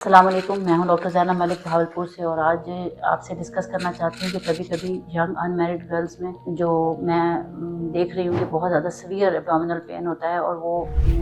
अस्सलाम वालेकुम, मैं हूं डॉक्टर ज़ैनब मलिक बहावलपुर से और आज आपसे डिस्कस करना चाहती हूँ कि कभी कभी यंग अनमैरिड गर्ल्स में जो मैं देख रही हूँ कि बहुत ज़्यादा सीवियर एब्डोमिनल पेन होता है और वो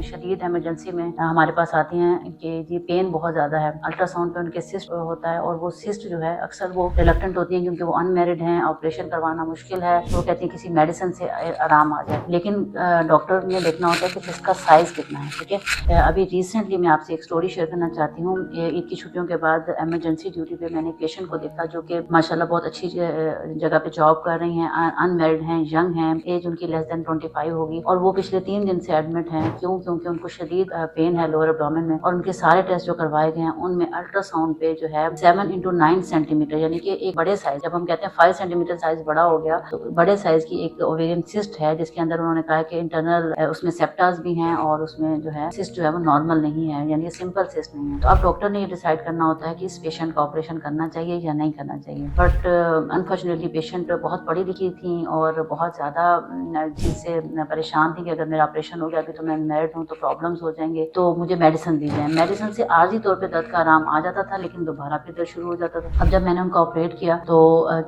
शदीद इमरजेंसी में हमारे पास आती हैं कि ये पेन बहुत ज़्यादा है। अल्ट्रासाउंड पे उनके सिस्ट होता है और वो सिस्ट जो है अक्सर वो रिलक्टेंट होती हैं क्योंकि वो अनमैरिड हैं, ऑपरेशन करवाना मुश्किल है, तो वो कहती हैं किसी मेडिसिन से आराम आ जाए। लेकिन डॉक्टर ने देखना होता है कि सिस्ट का साइज़ कितना है। ठीक है, अभी रिसेंटली मैं आपसे एक स्टोरी शेयर करना चाहती हूँ। ईद की छुट्टियों के बाद इमरजेंसी ड्यूटी पे मैंने पेशेंट को देखा जो कि माशाल्लाह बहुत अच्छी जगह पे जॉब कर रही हैं, अनमैरिड हैं, यंग हैं, एज उनकी लेस देन 25 होगी और वो पिछले 3 दिन से एडमिट हैं। क्यों? क्योंकि उनको शदीद पेन है लोअर एब्डोमेन में और उनके सारे टेस्ट जो करवाए गए हैं उनमें अल्ट्रासाउंड पे जो है 7x9 सेंटीमीटर यानी कि एक बड़े साइज, जब हम कहते हैं 5 सेंटीमीटर साइज बड़ा हो गया तो बड़े साइज की एक ओवेरियन सिस्ट है जिसके अंदर उन्होंने कहा कि इंटरनल उसमें सेप्टास भी हैं और उसमें जो है सिस्ट जो है वो नॉर्मल नहीं है, यानी सिंपल सिस्ट नहीं है। तो अब डॉक्टर ने ये डिसाइड करना होता है कि इस पेशेंट का ऑपरेशन करना चाहिए या नहीं करना चाहिए। बट अनफॉर्चुनेटली पेशेंट बहुत पढ़ी लिखी थी और बहुत ज़्यादा चीज़ से परेशान थी कि अगर मेरा ऑपरेशन हो गया अभी तो मैं मैरिड हूँ तो प्रॉब्लम्स हो जाएंगे, तो मुझे मेडिसिन दी जाए। मेडिसिन से आर्जी तौर पे दर्द का आराम आ जाता था लेकिन दोबारा फिर दर्द शुरू हो जाता था। अब जब मैंने उनका ऑपरेट किया तो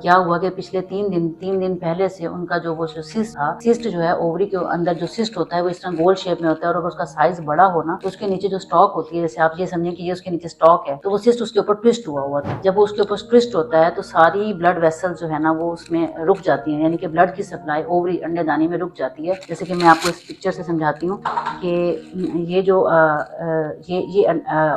क्या हुआ कि पिछले 3 दिन पहले से उनका जो वो सिस्ट था, सिस्ट जो है ओवरी के अंदर जो सिस्ट होता है वो इस तरह गोल शेप में होता है और अगर उसका साइज बड़ा हो ना तो उसके नीचे जो स्टॉक होती है, जैसे आप ये समझें कि ये उसके नीचे स्टॉक है, तो वो सिस्ट उसके ऊपर ट्विस्ट हुआ था। जब वो उसके ऊपर ट्विस्ट होता है तो सारी ब्लड वेसल जो है ना वो उसमें रुक जाती है, यानी कि ब्लड की सप्लाई ओवरी अंडेदानी में रुक जाती है। जैसे कि मैं आपको इस पिक्चर से समझाती हूँ कि ये जो ये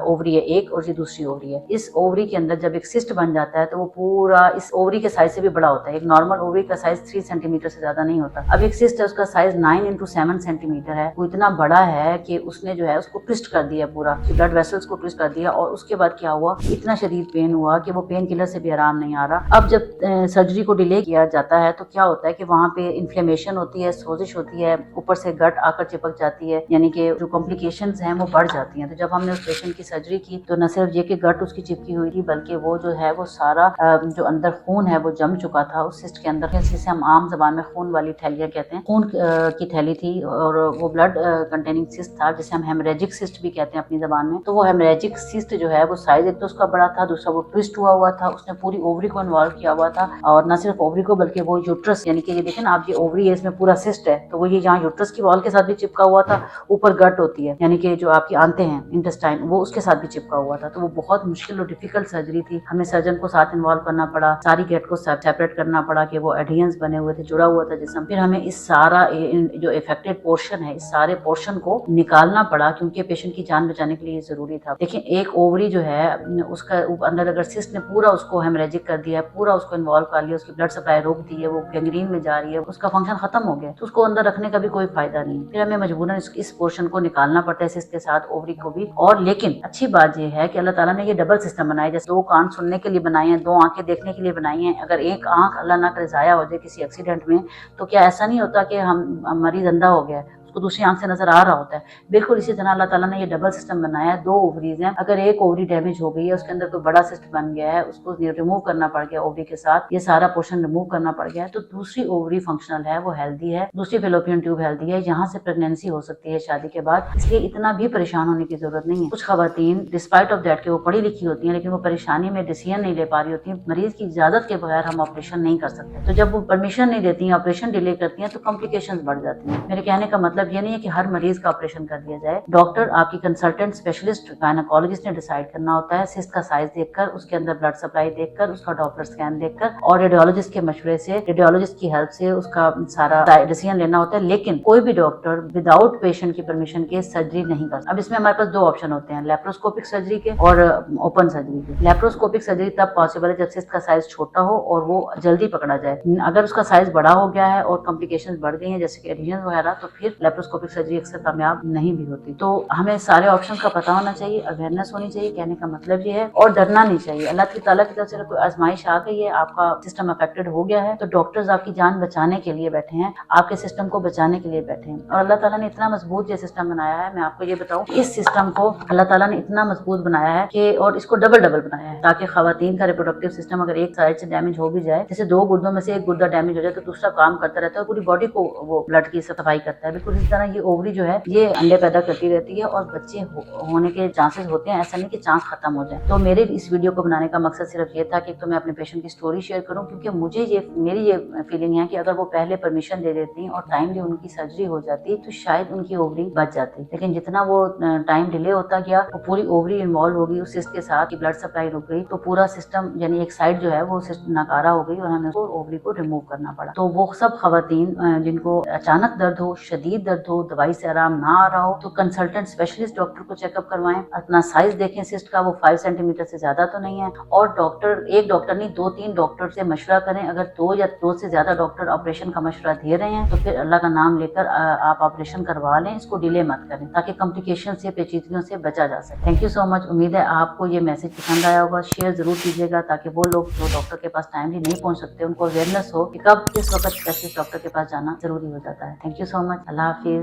ओवरी है एक और ये दूसरी ओवरी है। इस ओवरी के अंदर जब एक सिस्ट बन जाता है तो वो पूरा इस ओवरी के साइज से भी बड़ा होता है। एक नॉर्मल ओवरी का साइज 3 सेंटीमीटर से ज्यादा नहीं होता। अब एक सिस्ट है उसका साइज 9x7 सेंटीमीटर है, वो इतना बड़ा है कि उसने जो है उसको ट्विस्ट कर दिया, पूरा ब्लड वेसल्स को ट्विस्ट कर दिया और उसके बाद क्या हुआ, इतना शदीद पेन हुआ कि वो पेन किलर से भी आराम नहीं आ रहा। अब जब सर्जरी को डिले किया जाता है तो क्या होता है कि वहाँ पे इन्फ्लेमेशन होती है, सोजिश होती है, ऊपर से गट आकर चिपक जाती है, यानी कि जो कॉम्प्लिकेशंस हैं वो बढ़ जाती हैं। तो जब हमने उस पेशेंट की सर्जरी की तो न सिर्फ ये कि गट उसकी चिपकी हुई थी बल्कि वो जो है वो सारा जो अंदर खून है वो जम चुका था उस सिस्ट के अंदर, जिसे हम आम जबान में खून वाली थैलियाँ कहते हैं, खून की थैली थी और वो ब्लड कंटेनिंग सिस्ट था जिसे हम हेमरेजिक सिस्ट भी कहते हैं अपनी जबान में। तो वो हेमरेजिक सिस्ट जो है वो साइज एक तो उसका बड़ा था, दूसरा वो ट्विस्ट हुआ था, उसने पूरी ओवरी को इन्वॉल्व किया हुआ था और न सिर्फ ओवरी को बल्कि वो यूट्रस, यानी कि ये देखें ना आप, ये ओवरी है इसमें पूरा सिस्ट है तो वो ये यहाँ यूट्रस की वॉल के साथ भी चिपका हुआ था, ऊपर गट होती है यानी कि जो आपकी आंतें हैं इंटेस्टाइन वो उसके साथ भी चिपका हुआ था। तो वो बहुत मुश्किल और डिफिकल्ट सर्जरी थी, हमें सर्जन को साथ इन्वॉल्व करना पड़ा, सारी गेट को सेपरेट करना पड़ा कि वो एडहेरेंस बने हुए थे, जुड़ा हुआ था जिस्म। फिर हमें इस सारा जो इफेक्टेड पोर्शन है इस सारे पोर्शन को निकालना पड़ा क्योंकि पेशेंट की जान बचाने के लिए जरूरी था। देखिए एक ओवरी जो है उसका अंदर अगर सिस्ट ने पूरा उसको हेमरेजिक कर दिया है, पूरा उसको इन्वॉल्व कर लिया, उसकी ब्लड सप्लाई रोक दी है, वो गैंग्रीन में जा रही है, उसका फंक्शन खत्म हो गया तो उसको अंदर रखने का भी कोई फायदा नहीं। फिर हमें मजबूरन इस पोर्शन को निकालना पड़ता है, सिस्ट के साथ ओवरी को भी। और लेकिन अच्छी बात यह है कि अल्लाह ताला ने ये डबल सिस्टम बनाया, जैसे 2 कान सुनने के लिए बनाए हैं, 2 आंखें देखने के लिए बनाई हैं। अगर एक आंख अल्लाह ना करे ज़ाया हो जाए किसी एक्सीडेंट में तो क्या ऐसा नहीं होता कि हम मरीज अंधा हो गया है, उसको दूसरी आंख से नजर आ रहा होता है। बिल्कुल इसी तरह अल्लाह ताला ने ये डबल सिस्टम बनाया है। 2 ओवरीज हैं, अगर एक ओवरी डैमेज हो गई है, उसके अंदर कोई बड़ा सिस्ट बन गया है, उसको रिमूव करना पड़ गया, ओवरी के साथ ये सारा पोर्शन रिमूव करना पड़ गया है, तो दूसरी ओवरी फंक्शनल है, वो हेल्दी है, दूसरी फेलोपियन ट्यूब हेल्दी है, यहाँ से प्रेगनेंसी हो सकती है शादी के बाद। इसलिए इतना भी परेशान होने की जरूरत नहीं है। कुछ खवातीन डिस्पाइट ऑफ दैट कि वो पढ़ी लिखी होती हैं लेकिन वो परेशानी में डिसीजन नहीं ले पा रही होती, मरीज की इजाजत के बगैर हम ऑपरेशन नहीं कर सकते। तो जब वो परमिशन नहीं देती हैं, ऑपरेशन डिले करती हैं तो कॉम्प्लिकेशंस बढ़ जाती हैं। मेरे कहने का मतलब ये नहीं है कि हर मरीज का ऑपरेशन कर दिया जाए। डॉक्टर, आपकी कंसल्टेंट स्पेशलिस्ट गायनेकोलॉजिस्ट ने डिसाइड करना होता है, सिस्ट का साइज देखकर, उसके अंदर ब्लड सप्लाई देखकर, उसका डॉपलर स्कैन देखकर और रेडियोलॉजिस्ट के मशवरे से, रेडियोलॉजिस्ट की हेल्प से उसका सारा डिसीजन लेना होता है। लेकिन कोई भी डॉक्टर विदाउट पेशेंट की परमिशन के सर्जरी नहीं करता। अब इसमें हमारे पास 2 ऑप्शन होते हैं, लेप्रोस्कोपिक सर्जरी के और ओपन सर्जरी के। लेप्रोस्कोपिक सर्जरी तब पॉसिबल है जब सिस्ट का साइज छोटा हो और वो जल्दी पकड़ा जाए। अगर उसका साइज बड़ा हो गया है और कॉम्प्लिकेशंस बढ़ गई हैं जैसे कि एडहेरेंस वगैरह, तो फिर लेप्रोस्कोपिक सर्जरी अक्सर कामयाब नहीं भी होती। तो हमें सारे ऑप्शन का पता होना चाहिए, अवेयरनेस होनी चाहिए, कहने का मतलब ये है, और डरना नहीं चाहिए। अल्लाह ताला की तरफ से कोई आजमाइश आ गई है, आपका सिस्टम अफेक्टेड हो गया है, तो डॉक्टर्स आपकी जान बचाने के लिए बैठे हैं, आपके सिस्टम को बचाने के लिए बैठे हैं। और अल्लाह ताला ने इतना मजबूत ये सिस्टम बनाया है, मैं आपको ये बताऊं, इस सिस्टम को अल्लाह ताला ने इतना मजबूत बनाया है कि, और इसको डबल बनाया है ताकि खवातीन का रिप्रोडक्टिव सिस्टम अगर एक साइड से डैमेज हो भी जाए, जैसे 2 गुर्दों में से एक गुर्दा डैमेज हो जाए तो दूसरा काम करता रहता है और पूरी बॉडी को वो ब्लड की सफाई करता है। बिल्कुल इसी इसी तरह ये ओवरी जो है ये अंडे पैदा करती रहती है और बच्चे होने के चांसेस होते हैं, ऐसा नहीं कि चांस खत्म हो जाए। तो मेरे इस वीडियो को बनाने का मकसद सिर्फ ये था कि तो मैं अपने पेशेंट की स्टोरी शेयर करूं, क्योंकि मुझे मेरी ये फीलिंग है कि अगर वो पहले परमिशन दे देती और टाइमली उनकी सर्जरी हो जाती तो शायद उनकी ओवरी बच जाती। लेकिन जितना वो टाइम डिले होता गया वो पूरी ओवरी इन्वॉल्व हो गई उस सिस्ट के साथ की ब्लड सप्लाई रुक गई, तो पूरा सिस्टम यानी एक साइड जो है वो सिस्ट नाकारा हो गई और हमें उसको ओवरी को रिमूव करना पड़ा। तो वो सब खवातीन जिनको अचानक दर्द हो, शदीद दर्द हो, दवाई से आराम ना आ रहा हो, तो कंसल्टेंट स्पेशलिस्ट डॉक्टर को चेकअप करवाएं, अपना साइज देखें सिस्ट का, वो 5 सेंटीमीटर से ज्यादा तो नहीं है, और एक डॉक्टर नहीं 2-3 डॉक्टर से मशवरा करें। अगर 2 से ज्यादा डॉक्टर ऑपरेशन का मशवरा दे रहे हैं तो फिर अल्लाह का नाम लेकर आप ऑपरेशन करवा लें, इसको डिले मत करें ताकि कॉम्प्लिकेशन से, पेचीदगियों से बचा जा सके। Thank you so much. उम्मीद है आपको ये मैसेज पसंद आया होगा। शेयर जरूर कीजिएगा ताकि वो लोग जो डॉक्टर के पास टाइमली नहीं पहुंच सकते उनको अवेयरनेस हो कि कब किस वक्त स्पेशलिस्ट डॉक्टर के पास जाना जरूरी हो जाता है। Thank you so much. Allah Hafiz.